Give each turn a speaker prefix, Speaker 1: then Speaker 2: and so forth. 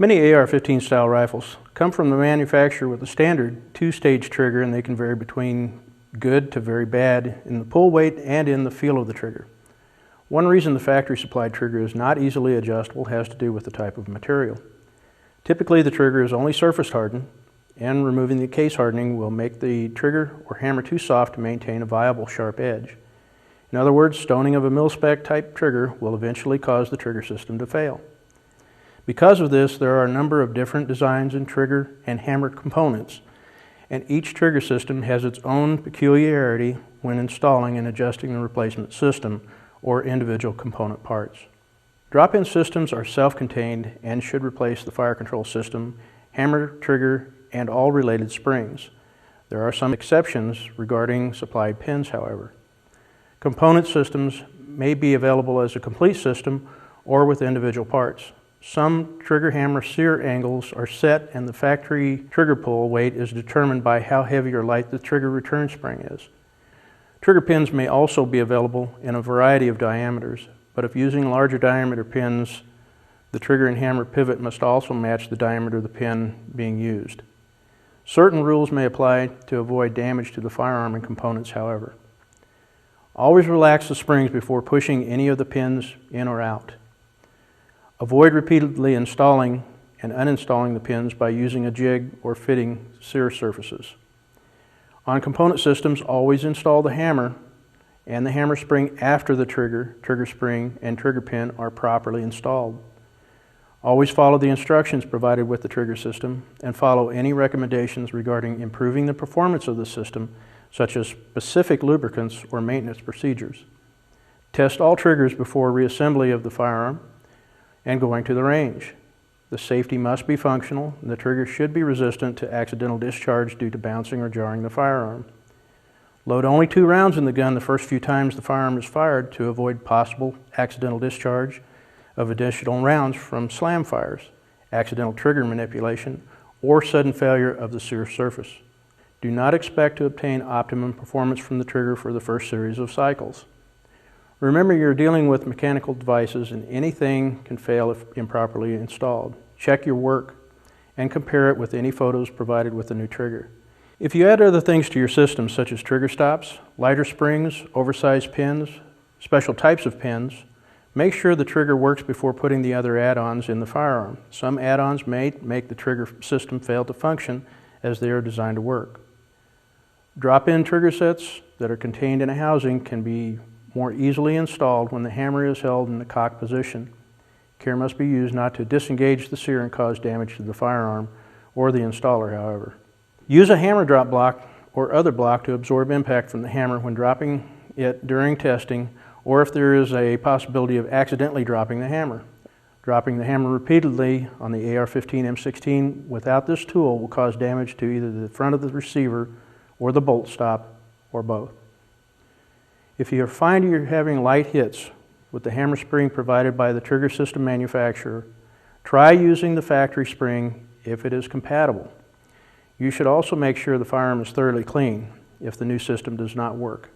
Speaker 1: Many AR-15 style rifles come from the manufacturer with a standard two-stage trigger, and they can vary between good to very bad in the pull weight and in the feel of the trigger. One reason the factory supplied trigger is not easily adjustable has to do with the type of material. Typically the trigger is only surface hardened, and removing the case hardening will make the trigger or hammer too soft to maintain a viable sharp edge. In other words, stoning of a mil-spec type trigger will eventually cause the trigger system to fail. Because of this, there are a number of different designs in trigger and hammer components, and each trigger system has its own peculiarity when installing and adjusting the replacement system or individual component parts. Drop-in systems are self-contained and should replace the fire control system, hammer, trigger, and all related springs. There are some exceptions regarding supplied pins, however. Component systems may be available as a complete system or with individual parts. Some trigger hammer sear angles are set, and the factory trigger pull weight is determined by how heavy or light the trigger return spring is. Trigger pins may also be available in a variety of diameters, but if using larger diameter pins, the trigger and hammer pivot must also match the diameter of the pin being used. Certain rules may apply to avoid damage to the firearm and components, however. Always relax the springs before pushing any of the pins in or out. Avoid repeatedly installing and uninstalling the pins by using a jig or fitting sear surfaces. On component systems, always install the hammer and the hammer spring after the trigger spring, and trigger pin are properly installed. Always follow the instructions provided with the trigger system and follow any recommendations regarding improving the performance of the system, such as specific lubricants or maintenance procedures. Test all triggers before reassembly of the firearm and going to the range. The safety must be functional, and the trigger should be resistant to accidental discharge due to bouncing or jarring the firearm. Load only 2 rounds in the gun the first few times the firearm is fired to avoid possible accidental discharge of additional rounds from slam fires, accidental trigger manipulation, or sudden failure of the sear surface. Do not expect to obtain optimum performance from the trigger for the first series of cycles. Remember, you're dealing with mechanical devices, and anything can fail if improperly installed. Check your work and compare it with any photos provided with the new trigger. If you add other things to your system, such as trigger stops, lighter springs, oversized pins, special types of pins, make sure the trigger works before putting the other add-ons in the firearm. Some add-ons may make the trigger system fail to function as they are designed to work. Drop-in trigger sets that are contained in a housing can be more easily installed when the hammer is held in the cock position. Care must be used not to disengage the sear and cause damage to the firearm or the installer, however. Use a hammer drop block or other block to absorb impact from the hammer when dropping it during testing, or if there is a possibility of accidentally dropping the hammer. Dropping the hammer repeatedly on the AR-15 M16 without this tool will cause damage to either the front of the receiver or the bolt stop, or both. If you find you're having light hits with the hammer spring provided by the trigger system manufacturer, try using the factory spring if it is compatible. You should also make sure the firearm is thoroughly clean if the new system does not work.